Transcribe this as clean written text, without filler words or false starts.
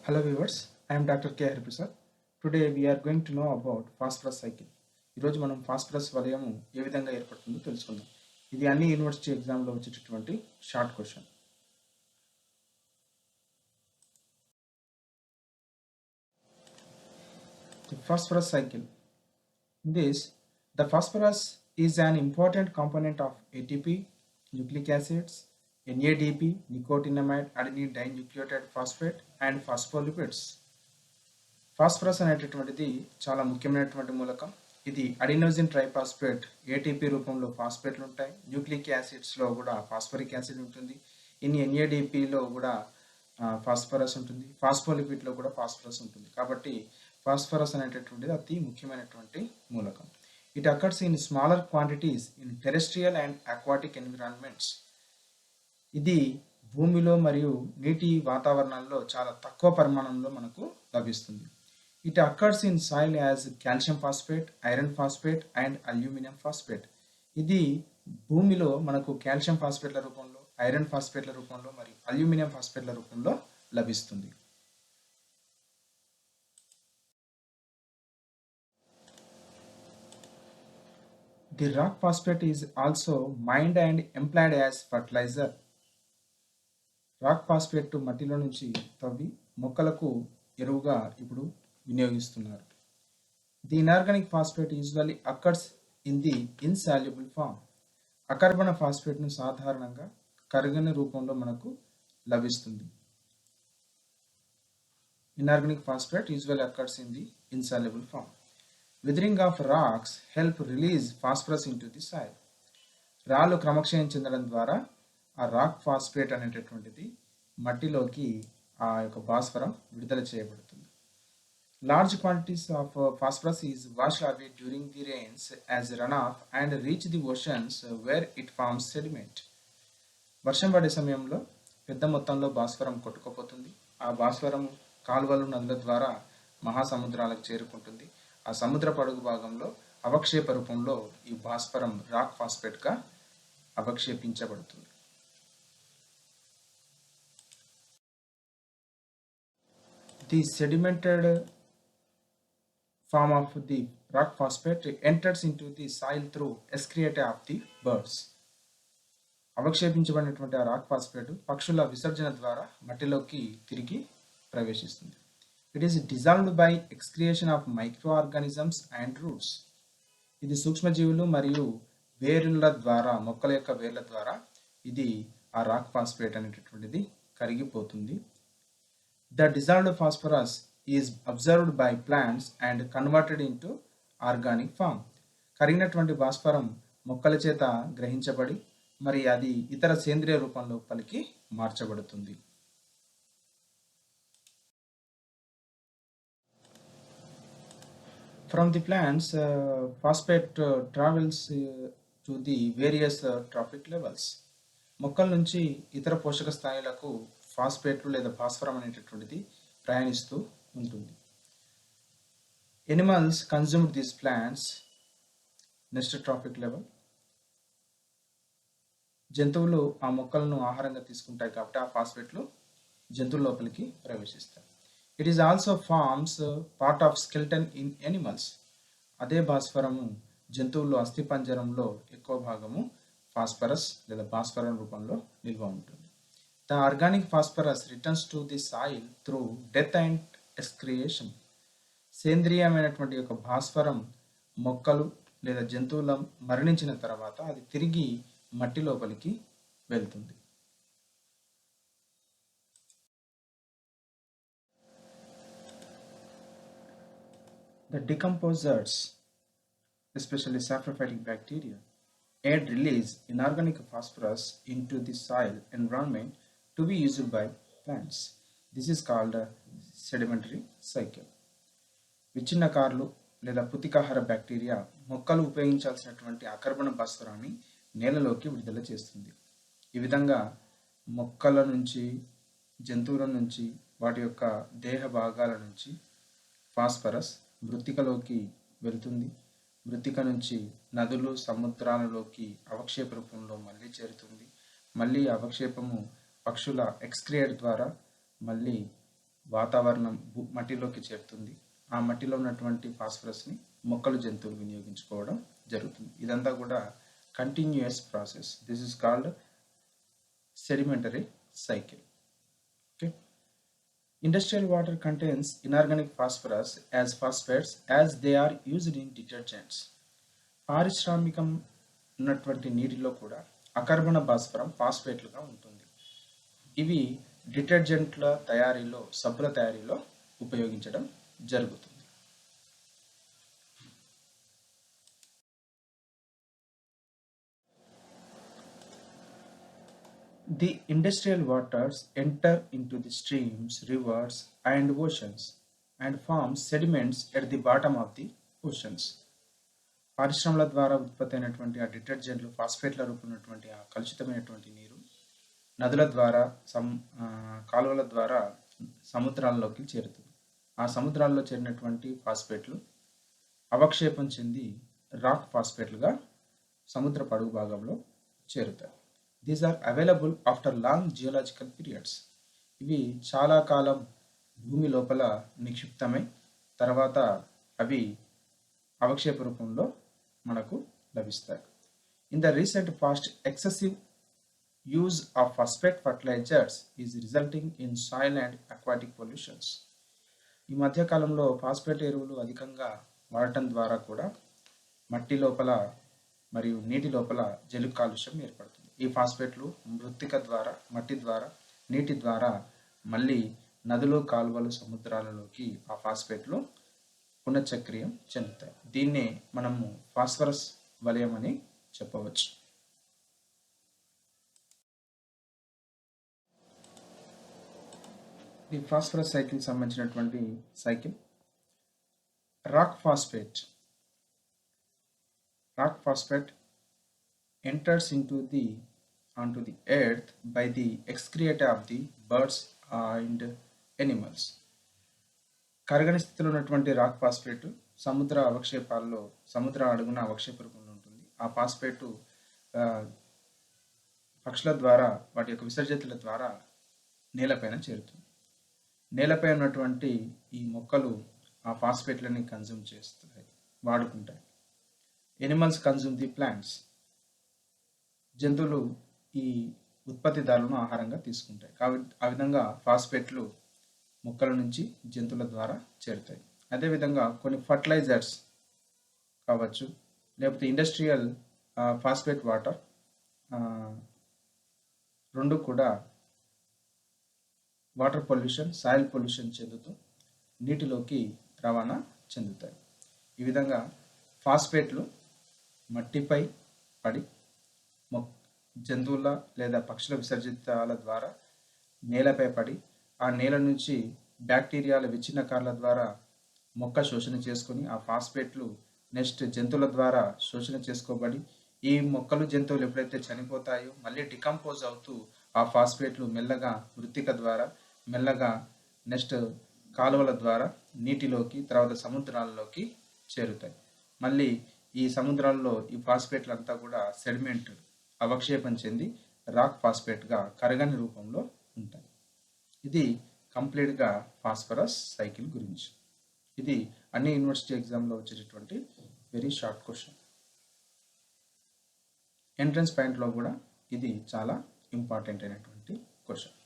Hello viewers, I am Dr. K. Hariprasad. Today we are going to know about phosphorus cycle. ఈరోజు మనం phosphorus వలయము ఏ విధంగా ఏర్పడుతుందో తెలుసుకుందాం. ఇది అన్ని యూనివర్సిటీ ఎగ్జామ్లో వచ్చేటటువంటి short question. The phosphorus cycle. In this, the phosphorus is an important component of ATP, nucleic acids, NADP, nicotinamide adenine dinucleotide phosphate, and phospholipids. Phosphorus అనేటటువంటిది చాలా ముఖ్యమైనటువంటి మూలకం. ఇది అడినోసిన్ ట్రైఫాస్ఫేట్ ఏటీపీ రూపంలో ఫాస్ఫేట్లు ఉంటాయి. న్యూక్లిక్ యాసిడ్స్లో కూడా ఫాస్ఫరిక్ యాసిడ్ ఉంటుంది. ఎన్ఏడిపిలో కూడా ఫాస్ఫరస్ ఉంటుంది. ఫాస్ఫోలిపిడ్లో కూడా ఫాస్ఫరస్ ఉంటుంది. కాబట్టి ఫాస్ఫరస్ అనేటటువంటిది అతి ముఖ్యమైనటువంటి మూలకం. It occurs in smaller quantities in terrestrial and aquatic environments. ఇది భూమిలో మరియు నీటి వాతావరణాల్లో చాలా తక్కువ పరిమాణంలో మనకు లభిస్తుంది. It occurs in soil as calcium phosphate, iron phosphate and aluminum phosphate. ఇది భూమిలో మనకు కాల్షియం ఫాస్ఫేట్ల రూపంలో, ఐరన్ ఫాస్ఫేట్ల రూపంలో మరియు అల్యూమినియం ఫాస్ఫేట్ల రూపంలో లభిస్తుంది. The rock phosphate is also mined and employed as fertilizer. Rock phosphate మట్టిలో నుంచి తవ్వి మొక్కలకు ఎరువుగా ఇప్పుడు వినియోగిస్తున్నారు. The inorganic phosphate usually occurs in the insoluble form. అకర్బన ఫాస్ఫేట్ను సాధారణంగా కరగని రూపంలో మనకు లభిస్తుంది. Inorganic phosphate usually occurs in the insoluble form. Weathering of rocks help release phosphorus into the soil. రాళ్ళు క్రమక్షయం చెందడం ద్వారా ఆ రాక్ ఫాస్ఫేట్ అనేటటువంటిది మట్టిలోకి ఆ యొక్క భాస్వరం విడుదల చేయబడుతుంది. Large quantities of phosphorus is washed away during the rains as runoff and reach the oceans where it forms sediment. వర్షం పడే సమయంలో పెద్ద మొత్తంలో భాస్వరం కొట్టుకుపోతుంది. ఆ భాస్వరం కాలువలు, నదుల ద్వారా మహాసముద్రాలకు చేరుకుంటుంది. ఆ సముద్ర పడుగు భాగంలో అవక్షేప రూపంలో ఈ భాస్వరం rock ఫాస్ఫేట్గా అవక్షేపించబడుతుంది. The sedimented form of the rock phosphate enters into the soil through excreta of the birds. అవక్షేపించబడినటువంటి ఆ రాక్ ఫాస్ఫేట్ పక్షుల విసర్జన ద్వారా మట్టిలోకి తిరిగి ప్రవేశిస్తుంది. It is dissolved by excretion of micro organisms and roots. ఇది సూక్ష్మజీవులు మరియు వేర్ల ద్వారా, మొక్కల యొక్క వేర్ల ద్వారా ఇది ఆ రాక్ ఫాస్ఫేట్ అనేటటువంటిది కరిగిపోతుంది. The dissolved phosphorus is observed by plants and converted into organic form. కరిగినటువంటి భాస్వరం మొక్కల చేత గ్రహించబడి మరి అది ఇతర సేంద్రియ రూపంలో పలికి మార్చబడుతుంది. From the plants, phosphate travels to the various trophic levels. మొక్కల నుంచి ఇతర పోషక స్థాయిలకు ఫాస్ఫేట్లు లేదా భాస్వరం అనేటటువంటిది ప్రయాణిస్తూ ఉంటుంది. Animals consume these plants next traffic level. జంతువులు ఆ మొక్కలను ఆహారంగా తీసుకుంటాయి కాబట్టి ఆ ఫాస్ఫేట్లు జంతువుల లోపలికి ప్రవేశిస్తాయి. It is also forms part of skeleton in animals. అదే భాస్వరము జంతువుల్లో అస్థిపంజరంలో ఎక్కువ భాగము ఫాస్ఫరస్ లేదా భాస్వరం రూపంలో నిల్వ ఉంటుంది. The organic phosphorus returns to the soil through death and excretion. సేంద్రియమైనటువంటి యొక్క భాస్వరం మొక్కలు లేదా జంతువుల మరణించిన తర్వాత అది తిరిగి మట్టి లోపలికి వెళ్తుంది. The decomposers, especially saprophytic bacteria, aid release inorganic phosphorus into the soil environment to be used by plants. This is called a sedimentary cycle. విచ్ఛిన్నకారులు లేదా పుతికాహార బ్యాక్టీరియా మొక్కలు ఉపయోగించాల్సినటువంటి అకర్బన భాస్వరాన్ని నేలలోకి విడుదల చేస్తుంది. ఈ విధంగా మొక్కల నుంచి, జంతువుల నుంచి, వాటి యొక్క దేహ భాగాల నుంచి ఫాస్ఫరస్ మృత్తికలోకి వెళ్తుంది. మృత్తిక నుంచి నదులు, సముద్రాలలోకి అవక్షేప రూపంలో మళ్ళీ చేరుతుంది. మళ్ళీ అవక్షేపము పక్షుల ఎక్స్క్రియేట్ ద్వారా మళ్ళీ వాతావరణం మట్టిలోకి చేరుతుంది. ఆ మట్టిలో ఉన్నటువంటి ఫాస్ఫరస్ని మొక్కలు జంతువులు వినియోగించుకోవడం జరుగుతుంది. ఇదంతా కూడా continuous process. This is called sedimentary cycle. Okay. Industrial water contains inorganic phosphorus as phosphates as they are used in detergents. పారిశ్రామికం ఉన్నటువంటి నీటిలో కూడా అకర్బన భాస్వరం ఫాస్ఫేట్లుగా ఉంటుంది. ఇవి డిటర్జెంట్ల తయారీలో, సబ్బుల తయారీలో ఉపయోగించడం జరుగుతుంది. The industrial waters enter into the streams, rivers, and oceans and form sediments at the bottom of the oceans. పరిశ్రమల ద్వారా ఉత్పత్తి అయినటువంటి ఆ డిటర్జెంట్లు, ఫాస్ఫేట్ల రూపమైనటువంటి ఆ కలుషితమైనటువంటి నీరు నదుల ద్వారా, కాలువల ద్వారా సముద్రాల్లోకి చేరుతుంది. ఆ సముద్రాల్లో చేరినటువంటి ఫాస్ఫేట్లు అవక్షేపం చెంది రాక్ ఫాస్ఫేట్లుగా సముద్ర అడుగు భాగంలో చేరుతాయి. These are available after long geological periods. ఇవి చాలా కాలం భూమి లోపల నిక్షిప్తమై తర్వాత అవి అవక్షేప రూపంలో మనకు లభిస్తాయి. In the recent past excessive use of phosphate fertilisers is resulting in soil and aquatic pollutions. ఈ మధ్యకాలంలో ఫాస్ఫేట్ ఎరువులు అధికంగా వాడటం ద్వారా కూడా మట్టి లోపల మరియు నీటి లోపల జల కాలుష్యం ఏర్పడుతుంది. ఈ ఫాస్ఫేట్లు మృత్తిక ద్వారా, మట్టి ద్వారా, నీటి ద్వారా మళ్ళీ నదులు, కాలువలు, సముద్రాలలోకి ఆ ఫాస్ఫేట్లు పునఃచక్రియం చెందుతాయి. దీన్నే మనము ఫాస్ఫరస్ వలయం అని చెప్పవచ్చు. ఈ ఫాస్ఫరస్ సైకిల్ సంబంధించినటువంటి cycle rock phosphate enters onto the earth by the excreta of the birds and animals. కరగని స్థితిలో ఉన్నటువంటి రాక్ ఫాస్ఫేట్ సముద్ర అవక్షేపాల్లో, సముద్ర అడుగున అవక్షేప రూపంలో ఉంటుంది. ఆ ఫాస్ఫేటు పక్షుల ద్వారా, వాటి యొక్క విసర్జితుల ద్వారా నేలపైన చేరుతుంది. నేలపై ఉన్నటువంటి ఈ మొక్కలు ఆ ఫాస్ఫేట్లని కన్జ్యూమ్ చేస్తాయి, వాడుకుంటాయి. Animals consume the plants. జంతువులు ఈ ఉత్పత్తిదారులను ఆహారంగా తీసుకుంటాయి. కాబట్టి ఆ విధంగా ఫాస్ఫేట్లు మొక్కల నుంచి జంతువుల ద్వారా చేరుతాయి. అదేవిధంగా కొన్ని ఫర్టిలైజర్స్ కావచ్చు, లేకపోతే ఇండస్ట్రియల్ ఫాస్ఫేట్ వాటర్ రెండు కూడా వాటర్ పొల్యూషన్, సాయిల్ పొల్యూషన్ చెందుతూ నీటిలోకి రవాణా చెందుతాయి. ఈ విధంగా ఫాస్ఫేట్లు మట్టిపై పడి జంతువుల లేదా పక్షుల విసర్జితాల ద్వారా నేలపై పడి ఆ నేల నుంచి బ్యాక్టీరియాల విచ్ఛిన్నకారుల ద్వారా మొక్క శోషణ చేసుకొని ఆ ఫాస్ఫేట్లు నెక్స్ట్ జంతువుల ద్వారా శోషణ చేసుకోబడి ఈ మొక్కలు, జంతువులు ఎప్పుడైతే చనిపోతాయో మళ్ళీ డికంపోజ్ అవుతూ ఆ ఫాస్ఫేట్లు మెల్లగా మృత్తిక ద్వారా మెల్లగా నెక్స్ట్ కాలువల ద్వారా నీటిలోకి, తర్వాత సముద్రాల్లోకి చేరుతాయి. మళ్ళీ ఈ సముద్రాల్లో ఈ ఫాస్ఫేట్లు అంతా కూడా సెడిమెంట్ అవక్షేపం చెంది రాక్ ఫాస్ఫేట్గా కరగని రూపంలో ఉంటాయి. ఇది కంప్లీట్గా ఫాస్ఫరస్ సైకిల్ గురించి. ఇది అన్ని యూనివర్సిటీ ఎగ్జామ్లో వచ్చేటటువంటి వెరీ షార్ట్ క్వశ్చన్. ఎంట్రన్స్ పాయింట్లో కూడా ఇది చాలా ఇంపార్టెంట్ అయినటువంటి క్వశ్చన్.